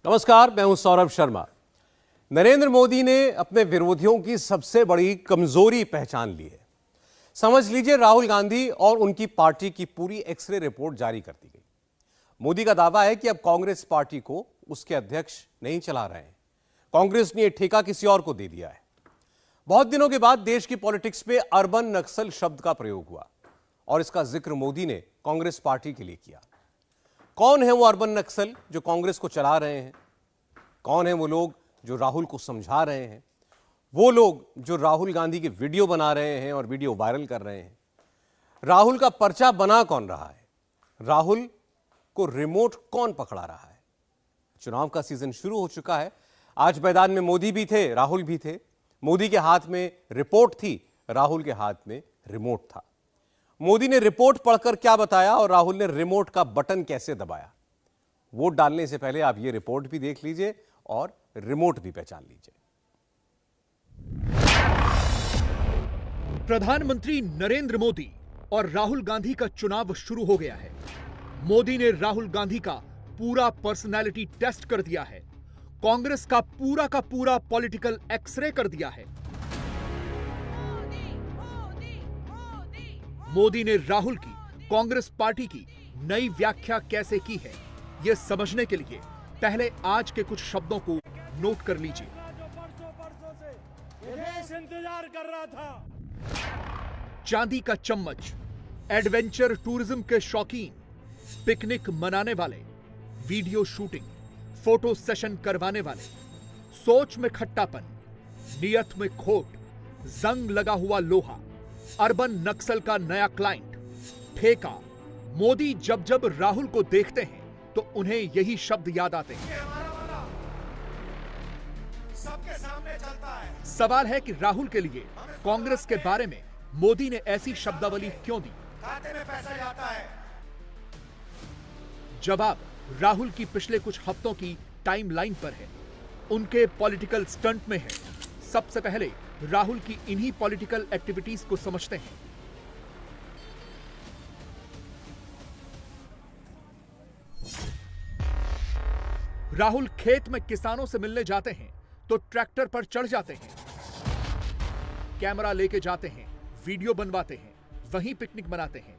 नमस्कार, मैं हूं सौरभ शर्मा। नरेंद्र मोदी ने अपने विरोधियों की सबसे बड़ी कमजोरी पहचान ली है। समझ लीजिए, राहुल गांधी और उनकी पार्टी की पूरी एक्सरे रिपोर्ट जारी कर दी गई। मोदी का दावा है कि अब कांग्रेस पार्टी को उसके अध्यक्ष नहीं चला रहे हैं। कांग्रेस ने यह ठेका किसी और को दे दिया है। बहुत दिनों के बाद देश की पॉलिटिक्स में अर्बन नक्सल शब्द का प्रयोग हुआ और इसका जिक्र मोदी ने कांग्रेस पार्टी के लिए किया। कौन है वो अर्बन नक्सल जो कांग्रेस को चला रहे हैं? कौन है वो लोग जो राहुल को समझा रहे हैं? वो लोग जो राहुल गांधी की वीडियो बना रहे हैं और वीडियो वायरल कर रहे हैं? राहुल का पर्चा बना कौन रहा है? राहुल को रिमोट कौन पकड़ा रहा है? चुनाव का सीजन शुरू हो चुका है। आज मैदान में मोदी भी थे, राहुल भी थे। मोदी के हाथ में रिपोर्ट थी, राहुल के हाथ में रिमोट था। मोदी ने रिपोर्ट पढ़कर क्या बताया और राहुल ने रिमोट का बटन कैसे दबाया? वोट डालने से पहले आप ये रिपोर्ट भी देख लीजिए और रिमोट भी पहचान लीजिए। प्रधानमंत्री नरेंद्र मोदी और राहुल गांधी का चुनाव शुरू हो गया है। मोदी ने राहुल गांधी का पूरा पर्सनालिटी टेस्ट कर दिया है। कांग्रेस का पूरा पॉलिटिकल एक्सरे कर दिया है। मोदी ने राहुल की कांग्रेस पार्टी की नई व्याख्या कैसे की है, यह समझने के लिए पहले आज के कुछ शब्दों को नोट कर लीजिए। इंतजार कर रहा था। चांदी का चम्मच, एडवेंचर टूरिज्म के शौकीन, पिकनिक मनाने वाले, वीडियो शूटिंग, फोटो सेशन करवाने वाले, सोच में खट्टापन, नियत में खोट, जंग लगा हुआ लोहा, अर्बन नक्सल का नया क्लाइंट, ठेका। मोदी जब जब राहुल को देखते हैं तो उन्हें यही शब्द याद आते हैं। सबके सामने चलता है। सवाल है कि राहुल के लिए कांग्रेस के बारे में मोदी ने ऐसी शब्दावली क्यों दी? खाते में पैसा जाता है। जवाब राहुल की पिछले कुछ हफ्तों की टाइमलाइन पर है, उनके पॉलिटिकल स्टंट में है। सबसे पहले राहुल की इन्हीं पॉलिटिकल एक्टिविटीज को समझते हैं। राहुल खेत में किसानों से मिलने जाते हैं तो ट्रैक्टर पर चढ़ जाते हैं, कैमरा लेके जाते हैं, वीडियो बनवाते हैं, वहीं पिकनिक मनाते हैं।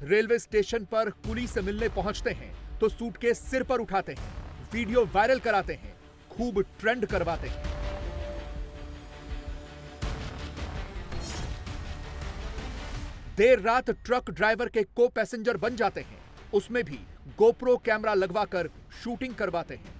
रेलवे स्टेशन पर कुली से मिलने पहुंचते हैं तो सूटकेस सिर पर उठाते हैं, वीडियो वायरल कराते हैं, खूब ट्रेंड करवाते हैं। देर रात ट्रक ड्राइवर के को पैसेंजर बन जाते हैं, उसमें भी गोप्रो कैमरा लगवाकर शूटिंग करवाते हैं।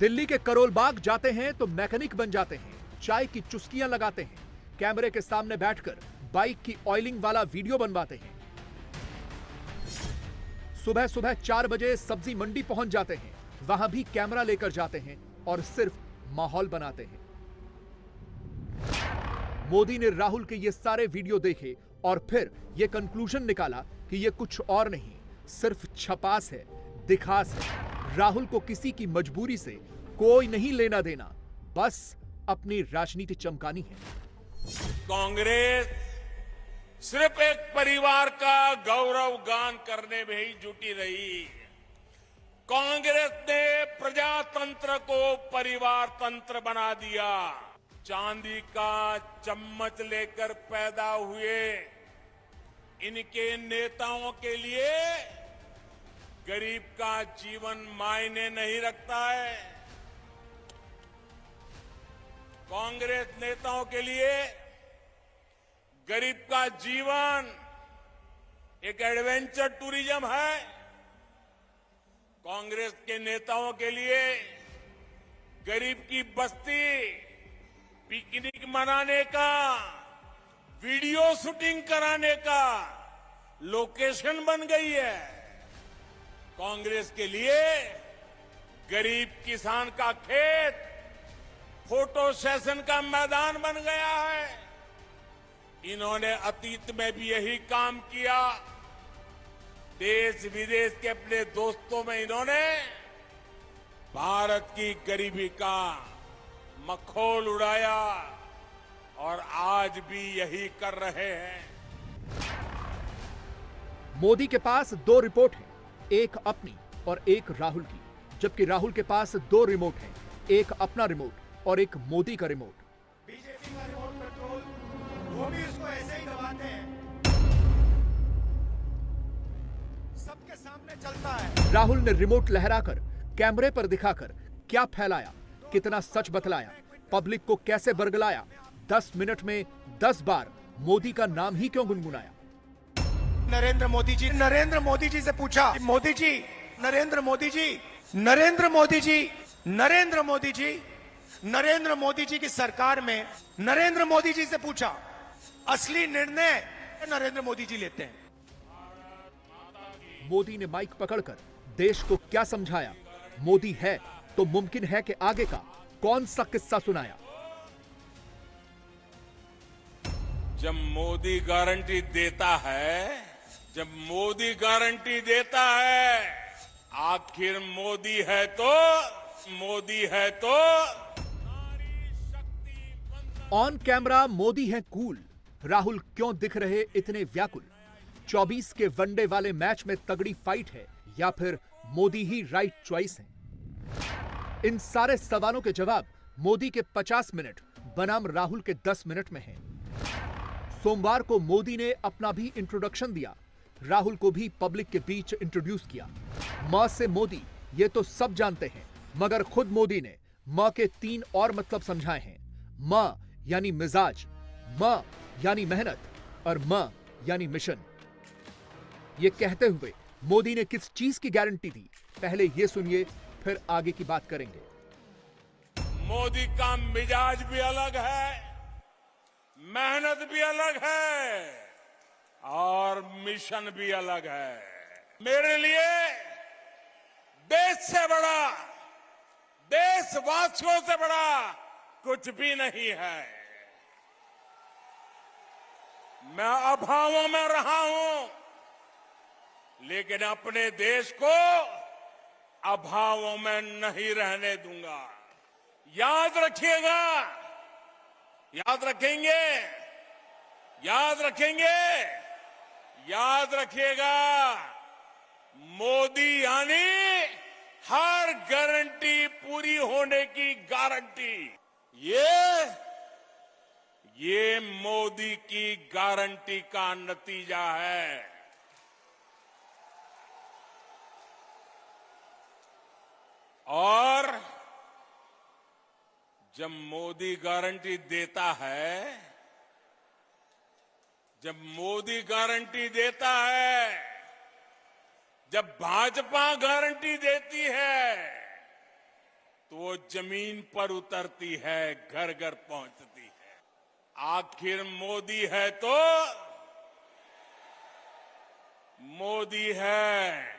दिल्ली के करोल बाग जाते हैं तो मैकेनिक बन जाते हैं, चाय की चुस्कियां लगाते हैं, कैमरे के सामने बैठकर बाइक की ऑयलिंग वाला वीडियो बनवाते हैं। सुबह सुबह 4 बजे सब्जी मंडी पहुंच जाते हैं, वहां भी कैमरा लेकर जाते हैं और सिर्फ माहौल बनाते हैं। मोदी ने राहुल के ये सारे वीडियो देखे और फिर यह कंक्लूजन निकाला कि यह कुछ और नहीं, सिर्फ छपास है, दिखास है। राहुल को किसी की मजबूरी से कोई नहीं लेना देना, बस अपनी राजनीति चमकानी है। कांग्रेस सिर्फ एक परिवार का गौरव गान करने में ही जुटी रही। कांग्रेस ने प्रजातंत्र को परिवार तंत्र बना दिया। चांदी का चम्मच लेकर पैदा हुए इनके नेताओं के लिए गरीब का जीवन मायने नहीं रखता है। कांग्रेस नेताओं के लिए गरीब का जीवन एक एडवेंचर टूरिज्म है। कांग्रेस के नेताओं के लिए गरीब की बस्ती पिकनिक मनाने का, वीडियो शूटिंग कराने का लोकेशन बन गई है। कांग्रेस के लिए गरीब किसान का खेत फोटो सेशन का मैदान बन गया है। इन्होंने अतीत में भी यही काम किया। देश विदेश के अपने दोस्तों में इन्होंने भारत की गरीबी का मखौल उड़ाया और आज भी यही कर रहे हैं। मोदी के पास 2 रिपोर्ट हैं, एक अपनी और एक राहुल की, जबकि राहुल के पास 2 रिमोट हैं, एक अपना रिमोट और एक मोदी का रिमोट। बीजेपी का रिमोट कंट्रोल वो भी इसको ऐसे ही दबाते हैं, सबके सामने चलता है। राहुल ने रिमोट लहराकर कैमरे पर दिखाकर क्या फैलाया, कितना सच बतलाया, पब्लिक को कैसे बरगलाया, 10 मिनट में 10 बार मोदी का नाम ही क्यों गुनगुनाया। नरेंद्र मोदी जी से पूछा, मोदी जी, नरेंद्र मोदी जी, नरेंद्र मोदी जी, नरेंद्र मोदी जी, नरेंद्र मोदी जी की सरकार में नरेंद्र मोदी जी से पूछा, असली निर्णय नरेंद्र मोदी जी लेते हैं। मोदी ने माइक पकड़कर देश को क्या समझाया, मोदी है तो मुमकिन है कि आगे का कौन सा किस्सा सुनाया। जब मोदी गारंटी देता है, जब मोदी गारंटी देता है, आखिर मोदी है तो ऑन कैमरा मोदी है कूल, राहुल क्यों दिख रहे इतने व्याकुल। 24 के वनडे वाले मैच में तगड़ी फाइट है या फिर मोदी ही राइट चॉइस है। इन सारे सवालों के जवाब मोदी के 50 मिनट बनाम राहुल के 10 मिनट में हैं। सोमवार को मोदी ने अपना भी इंट्रोडक्शन दिया, राहुल को भी पब्लिक के बीच इंट्रोड्यूस किया। मां से मोदी ये तो सब जानते हैं, मगर खुद मोदी ने मां के 3 और मतलब समझाए हैं। मां यानी मिजाज, मां यानी मेहनत और मां यानी मिशन। ये कहते हुए मोदी ने किस चीज की गारंटी दी, पहले ये सुनिए फिर आगे की बात करेंगे। मोदी का मिजाज भी अलग है, मेहनत भी अलग है और मिशन भी अलग है। मेरे लिए देश से बड़ा, देशवासियों से बड़ा कुछ भी नहीं है। मैं अभावों में रहा हूं, लेकिन अपने देश को अभावों में नहीं रहने दूंगा। याद रखिएगा, याद रखेंगे, याद रखेंगे, याद रखिएगा, मोदी यानी हर गारंटी पूरी होने की गारंटी। ये मोदी की गारंटी का नतीजा है। और जब मोदी गारंटी देता है, जब मोदी गारंटी देता है, जब भाजपा गारंटी देती है, तो वो जमीन पर उतरती है, घर घर पहुंचती है। आखिर मोदी है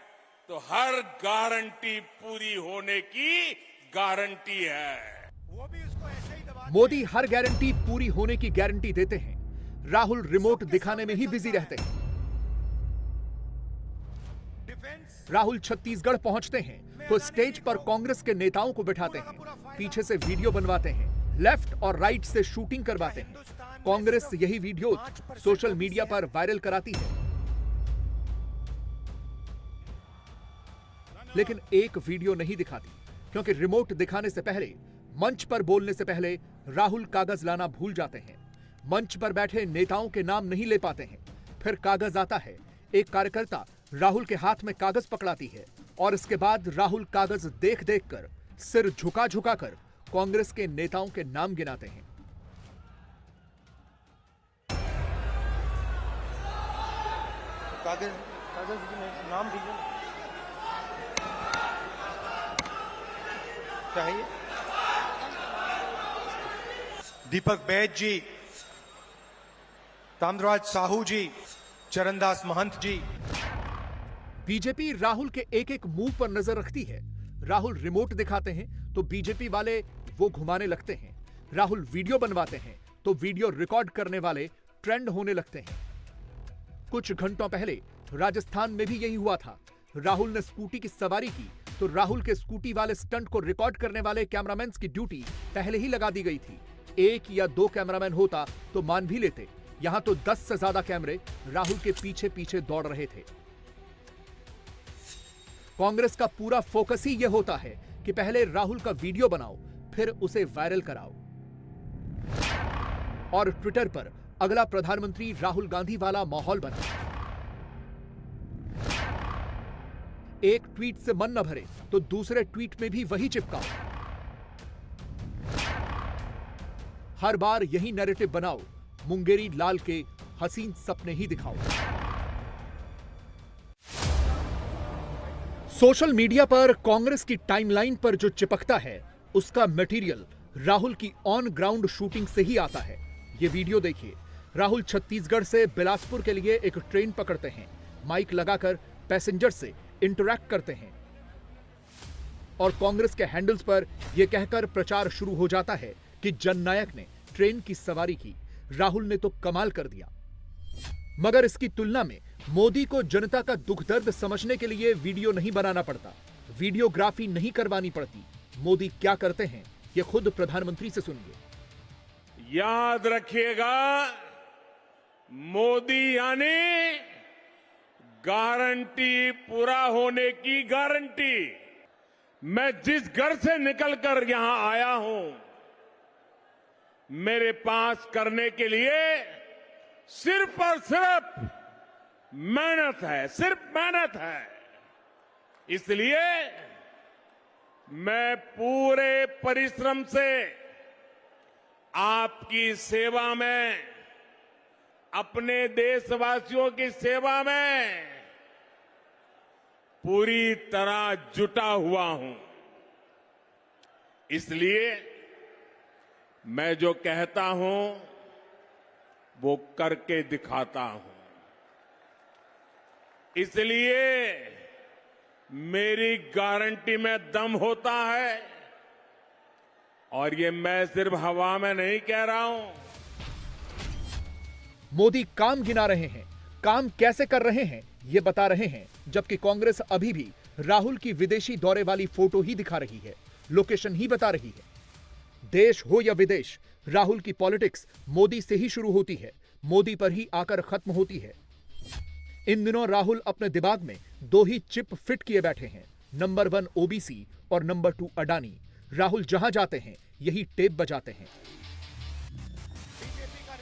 तो हर गारंटी पूरी होने की गारंटी है। वो भी उसको ऐसे ही दबाते हैं। मोदी हर गारंटी पूरी होने की गारंटी देते हैं, राहुल रिमोट दिखाने में ही बिजी रहते हैं। डिफेंस राहुल छत्तीसगढ़ पहुंचते हैं तो स्टेज पर कांग्रेस के नेताओं को बिठाते हैं, पीछे से वीडियो बनवाते हैं, लेफ्ट और राइट से शूटिंग करवाते हैं। कांग्रेस यही वीडियो सोशल मीडिया पर वायरल कराती है। लेकिन एक वीडियो नहीं दिखाती, क्योंकि रिमोट दिखाने से पहले, मंच पर बोलने से पहले राहुल कागज लाना भूल जाते हैं। मंच पर बैठे नेताओं के नाम नहीं ले पाते हैं। फिर कागज आता है, एक कार्यकर्ता राहुल के हाथ में कागज पकड़ाती है और इसके बाद राहुल कागज देख देख कर, सिर झुका झुका कर कांग्रेस के नेताओं के नाम गिनाते हैं। कागज में नाम दीजिए, चाहिए। दीपक बैद जी, ताम्रराज साहू जी, चरणदास महंत जी। बीजेपी राहुल के एक एक मूव पर नजर रखती है। राहुल रिमोट दिखाते हैं तो बीजेपी वाले वो घुमाने लगते हैं। राहुल वीडियो बनवाते हैं तो वीडियो रिकॉर्ड करने वाले ट्रेंड होने लगते हैं। कुछ घंटों पहले राजस्थान में भी यही हुआ था। राहुल ने स्कूटी की सवारी की तो राहुल के स्कूटी वाले स्टंट को रिकॉर्ड करने वाले कैमरामैन की ड्यूटी पहले ही लगा दी गई थी। एक या दो कैमरामैन होता तो मान भी लेते, यहां तो 10 से ज्यादा कैमरे राहुल के पीछे पीछे दौड़ रहे थे। कांग्रेस का पूरा फोकस ही यह होता है कि पहले राहुल का वीडियो बनाओ, फिर उसे वायरल कराओ। और ट्विटर पर अगला प्रधानमंत्री राहुल गांधी वाला माहौल बना। एक ट्वीट से मन न भरे तो दूसरे ट्वीट में भी वही चिपकाओ। हर बार यही नैरेटिव बनाओ, मुंगेरी लाल के हसीन सपने ही दिखाओ। सोशल मीडिया पर कांग्रेस की टाइमलाइन पर जो चिपकता है, उसका मटेरियल राहुल की ऑन ग्राउंड शूटिंग से ही आता है। ये वीडियो देखिए। राहुल छत्तीसगढ़ से बिलासपुर के लिए एक ट्रेन पकड़ते हैं, माइक लगाकर पैसेंजर से इंटरैक्ट करते हैं और कांग्रेस के हैंडल्स पर यह कहकर प्रचार शुरू हो जाता है कि जननायक ने ट्रेन की सवारी की, राहुल ने तो कमाल कर दिया। मगर इसकी तुलना में मोदी को जनता का दुख दर्द समझने के लिए वीडियो नहीं बनाना पड़ता, वीडियोग्राफी नहीं करवानी पड़ती। मोदी क्या करते हैं ये खुद प्रधानमंत्री से सुनिए। याद रखिएगा, मोदी यानी गारंटी पूरा होने की गारंटी। मैं जिस घर से निकलकर यहां आया हूं, मेरे पास करने के लिए सिर्फ और सिर्फ मेहनत है, सिर्फ मेहनत है। इसलिए मैं पूरे परिश्रम से आपकी सेवा में, अपने देशवासियों की सेवा में पूरी तरह जुटा हुआ हूं। इसलिए मैं जो कहता हूं वो करके दिखाता हूं। इसलिए मेरी गारंटी में दम होता है और ये मैं सिर्फ हवा में नहीं कह रहा हूं। मोदी काम गिना रहे हैं, काम कैसे कर रहे हैं ये बता रहे हैं, जबकि कांग्रेस अभी भी राहुल की विदेशी दौरे वाली फोटो ही दिखा रही है, लोकेशन ही बता रही है। देश हो या विदेश, राहुल की पॉलिटिक्स मोदी से ही शुरू होती है, मोदी पर ही आकर खत्म होती है। इन दिनों राहुल अपने दिमाग में दो ही चिप फिट किए बैठे हैं, नंबर 1 ओबीसी और नंबर 2 अडानी। राहुल जहां जाते हैं यही टेप बजाते हैं।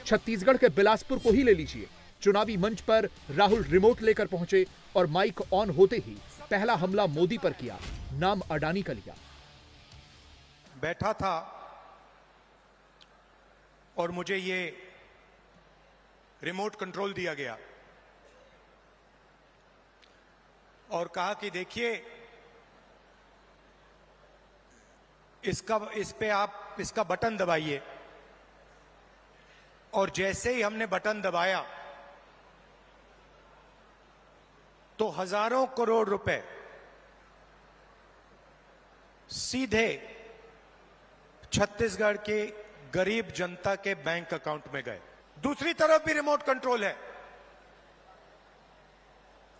छत्तीसगढ़ के बिलासपुर को ही ले लीजिए। चुनावी मंच पर राहुल रिमोट लेकर पहुंचे और माइक ऑन होते ही पहला हमला मोदी पर किया, नाम अडानी का लिया। बैठा था और मुझे ये रिमोट कंट्रोल दिया गया और कहा कि देखिए, इस पे आप इसका बटन दबाइए। और जैसे ही हमने बटन दबाया तो हजारों करोड़ रुपए सीधे छत्तीसगढ़ के गरीब जनता के बैंक अकाउंट में गए। दूसरी तरफ भी रिमोट कंट्रोल है,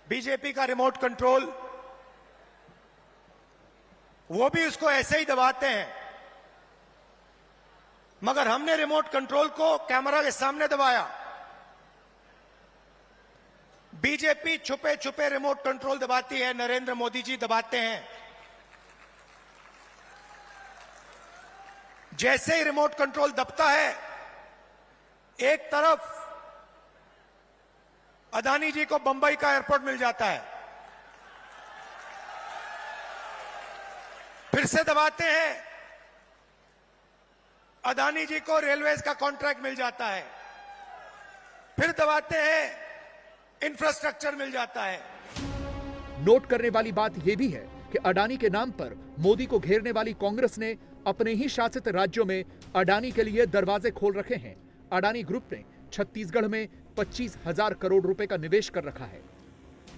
बीजेपी का रिमोट कंट्रोल, वो भी उसको ऐसे ही दबाते हैं। मगर हमने रिमोट कंट्रोल को कैमरा के सामने दबाया। बीजेपी छुपे छुपे रिमोट कंट्रोल दबाती है, नरेंद्र मोदी जी दबाते हैं। जैसे ही रिमोट कंट्रोल दबता है, एक तरफ अदानी जी को बंबई का एयरपोर्ट मिल जाता है, फिर से दबाते हैं, अदानी जी को रेलवेज का कॉन्ट्रैक्ट मिल जाता है, फिर दबाते हैं, इंफ्रास्ट्रक्चर मिल जाता है। नोट करने वाली बात यह भी है कि अडानी के नाम पर मोदी को घेरने वाली कांग्रेस ने अपने ही शासित राज्यों में अडानी के लिए दरवाजे खोल रखे हैं। अडानी ग्रुप ने छत्तीसगढ़ में 25,000 करोड़ रुपए का निवेश कर रखा है।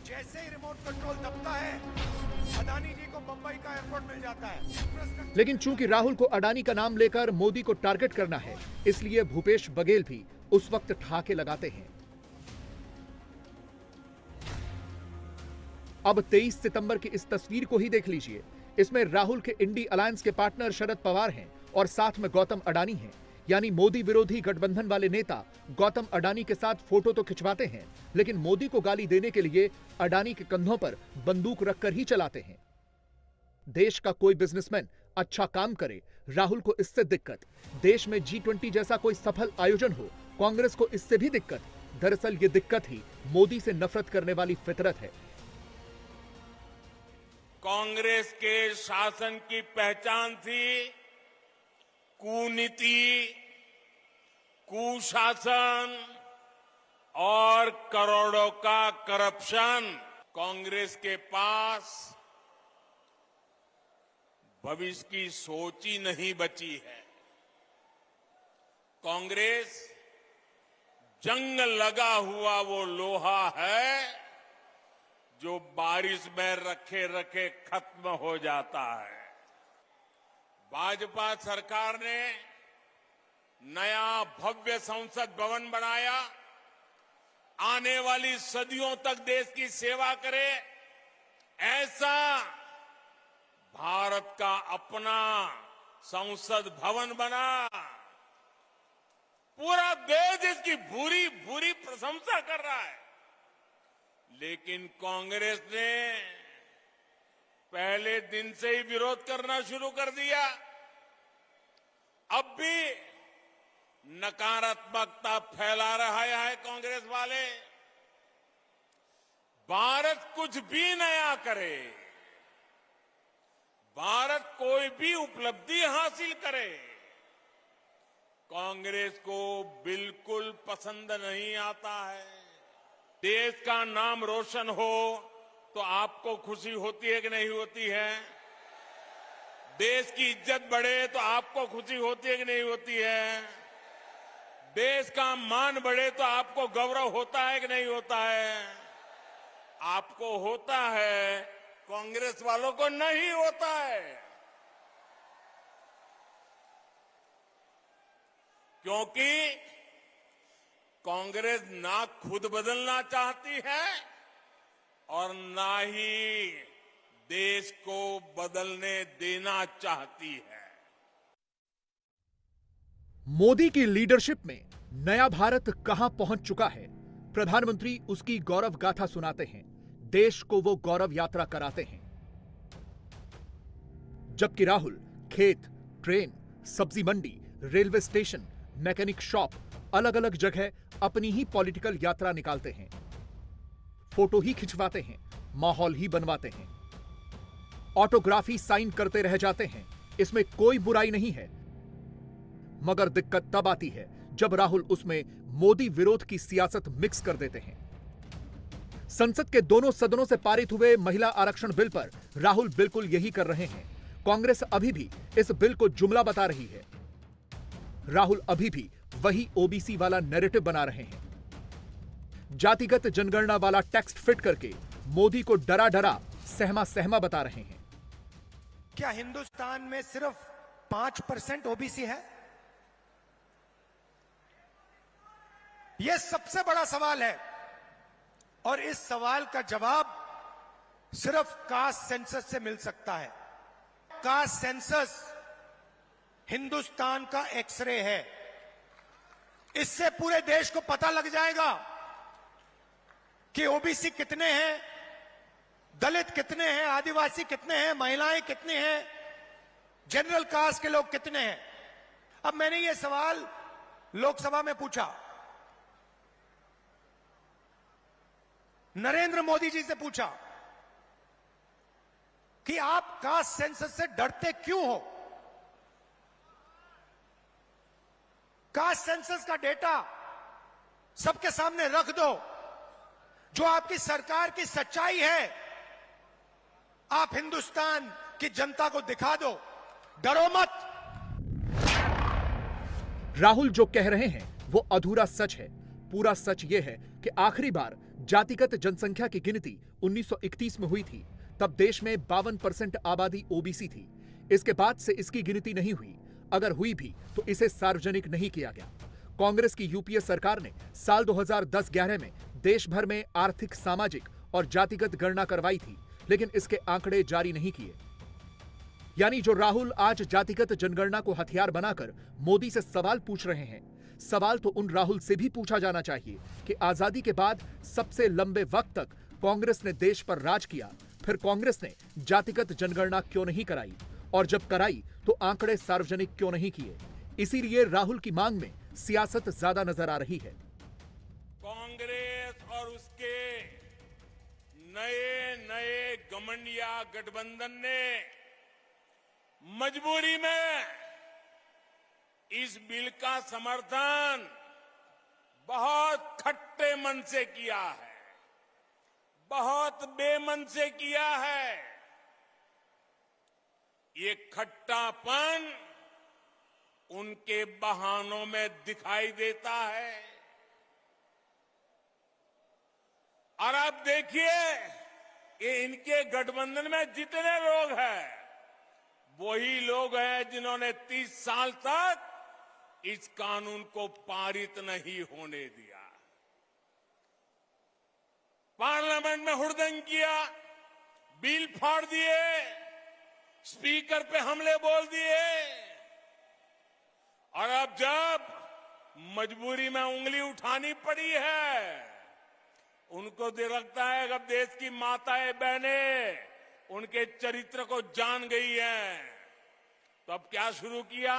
जैसे ही रिमोट कंट्रोल दबता है, अदानी जी को बंबई का एयरपोर्ट मिल जाता है। लेकिन चूंकि राहुल को अडानी का नाम लेकर मोदी को टारगेट करना है, इसलिए भूपेश बघेल भी उस वक्त ठाके लगाते हैं। अब 23 सितंबर की इस तस्वीर को ही देख लीजिए। इसमें राहुल के इंडी अलायंस के पार्टनर शरद पवार हैं और साथ में गौतम अडानी हैं। यानी मोदी विरोधी गठबंधन वाले नेता गौतम अडानी के साथ फोटो तो खिंचवाते हैं, लेकिन मोदी को गाली देने के लिए अडानी के कंधों पर बंदूक रखकर ही चलाते हैं। देश का कोई बिजनेसमैन अच्छा काम करे, राहुल को इससे दिक्कत। देश में G20 जैसा कोई सफल आयोजन हो, कांग्रेस को इससे भी दिक्कत। दरअसल ये दिक्कत ही मोदी से नफरत करने वाली फितरत है। कांग्रेस के शासन की पहचान थी कूनीति, कुशासन और करोड़ों का करप्शन। कांग्रेस के पास भविष्य की सोच ही नहीं बची है। कांग्रेस जंग लगा हुआ वो लोहा है जो बारिश में रखे रखे खत्म हो जाता है। भाजपा सरकार ने नया भव्य संसद भवन बनाया, आने वाली सदियों तक देश की सेवा करे, ऐसा भारत का अपना संसद भवन बना। पूरा देश इसकी भूरी भूरी प्रशंसा कर रहा है। लेकिन कांग्रेस ने पहले दिन से ही विरोध करना शुरू कर दिया। अब भी नकारात्मकता फैला रहा है कांग्रेस वाले। भारत कुछ भी नया करे, भारत कोई भी उपलब्धि हासिल करे, कांग्रेस को बिल्कुल पसंद नहीं आता है। देश का नाम रोशन हो तो आपको खुशी होती है कि नहीं होती है? देश की इज्जत बढ़े तो आपको खुशी होती है कि नहीं होती है? देश का मान बढ़े तो आपको गौरव होता है कि नहीं होता है? आपको होता है, कांग्रेस वालों को नहीं होता है। क्योंकि कांग्रेस ना खुद बदलना चाहती है और ना ही देश को बदलने देना चाहती है। मोदी की लीडरशिप में नया भारत कहां पहुंच चुका है? प्रधानमंत्री उसकी गौरव गाथा सुनाते हैं, देश को वो गौरव यात्रा कराते हैं। जबकि राहुल खेत, ट्रेन, सब्जी मंडी, रेलवे स्टेशन, मैकेनिक शॉप, अलग अलग जगह अपनी ही पॉलिटिकल यात्रा निकालते हैं। फोटो ही खिंचवाते हैं, माहौल ही बनवाते हैं, ऑटोग्राफी साइन करते रह जाते हैं। इसमें कोई बुराई नहीं है, मगर दिक्कत तब आती है जब राहुल उसमें मोदी विरोध की सियासत मिक्स कर देते हैं। संसद के दोनों सदनों से पारित हुए महिला आरक्षण बिल पर राहुल बिल्कुल यही कर रहे हैं। कांग्रेस अभी भी इस बिल को जुमला बता रही है। राहुल अभी भी वही ओबीसी वाला नैरेटिव बना रहे हैं। जातिगत जनगणना वाला टेक्स्ट फिट करके मोदी को डरा डरा सहमा सहमा बता रहे हैं। क्या हिंदुस्तान में सिर्फ 5% ओबीसी है? यह सबसे बड़ा सवाल है और इस सवाल का जवाब सिर्फ कास्ट सेंसस से मिल सकता है। कास्ट सेंसस हिंदुस्तान का एक्सरे है। इससे पूरे देश को पता लग जाएगा कि ओबीसी कितने हैं, दलित कितने हैं, आदिवासी कितने हैं, महिलाएं कितनी हैं, जनरल कास्ट के लोग कितने हैं। अब मैंने ये सवाल लोकसभा में पूछा, नरेंद्र मोदी जी से पूछा कि आप कास्ट सेंसस से डरते क्यों हो? कास्ट सेंसस का डेटा सबके सामने रख दो, जो आपकी सरकार की सच्चाई है, आप हिंदुस्तान की जनता को दिखा दो, डरो मत। राहुल जो कह रहे हैं वो अधूरा सच है। पूरा सच ये है कि आखिरी बार जातिगत जनसंख्या की गिनती 1931 में हुई थी। तब देश में 52% आबादी ओबीसी थी। इसके बाद से इसकी गिनती नहीं हुई। अगर हुई भी तो इसे सार्वजनिक नहीं किया गया। कांग्रेस की यूपीए सरकार ने साल 2010-11 में देश भर में आर्थिक, सामाजिक और जातिगत गणना करवाई थी, लेकिन इसके आंकड़े जारी नहीं किए। यानी जो राहुल आज जातिगत जनगणना को हथियार बनाकर मोदी से सवाल पूछ रहे हैं, सवाल तो उन राहुल से भी पूछा जाना चाहिए कि आजादी के बाद सबसे लंबे वक्त तक कांग्रेस ने देश पर राज किया, फिर कांग्रेस ने जातिगत जनगणना क्यों नहीं कराई, और जब कराई तो आंकड़े सार्वजनिक क्यों नहीं किए। इसीलिए राहुल की मांग में सियासत ज्यादा नजर आ रही है। कांग्रेस और उसके नए नए घमंडिया गठबंधन ने मजबूरी में इस बिल का समर्थन बहुत खट्टे मन से किया है, बहुत बेमन से किया है। ये खट्टापन उनके बहानों में दिखाई देता है। और आप देखिए कि इनके गठबंधन में जितने लोग हैं, वही लोग हैं जिन्होंने 30 साल तक इस कानून को पारित नहीं होने दिया, पार्लियामेंट में हुड़दंग किया, बिल फाड़ दिए, स्पीकर पे हमले बोल दिए, और अब जब मजबूरी में उंगली उठानी पड़ी है, उनको लगता है कि अब देश की माताएं बहनें उनके चरित्र को जान गई हैं, तो अब क्या शुरू किया?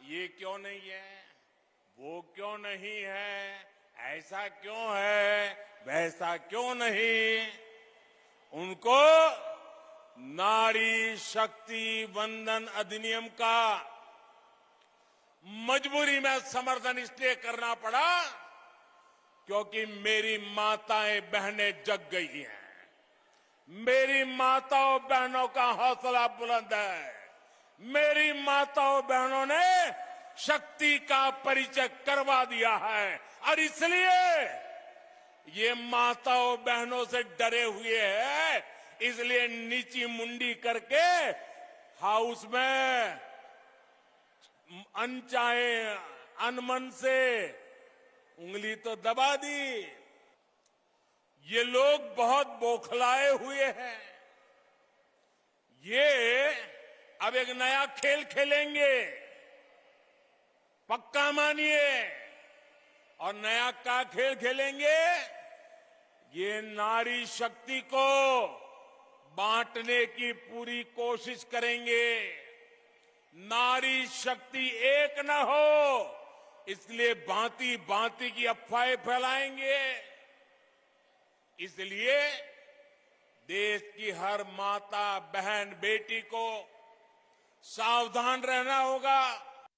ये क्यों नहीं है, वो क्यों नहीं है, ऐसा क्यों है, वैसा क्यों नहीं। उनको नारी शक्ति वंदन अधिनियम का मजबूरी में समर्थन इसलिए करना पड़ा क्योंकि मेरी माताएं बहनें जग गई हैं, मेरी माताओं बहनों का हौसला बुलंद है, मेरी माताओं बहनों ने शक्ति का परिचय करवा दिया है, और इसलिए ये माताओं बहनों से डरे हुए हैं, इसलिए नीची मुंडी करके हाउस में अनचाहे अनमन से उंगली तो दबा दी। ये लोग बहुत बौखलाए हुए हैं। ये अब एक नया खेल खेलेंगे, पक्का मानिए। और नया क्या खेल खेलेंगे? ये नारी शक्ति को बांटने की पूरी कोशिश करेंगे। नारी शक्ति एक न हो, इसलिए भांति भांति की अफवाहें फैलाएंगे। इसलिए देश की हर माता बहन बेटी को सावधान रहना होगा।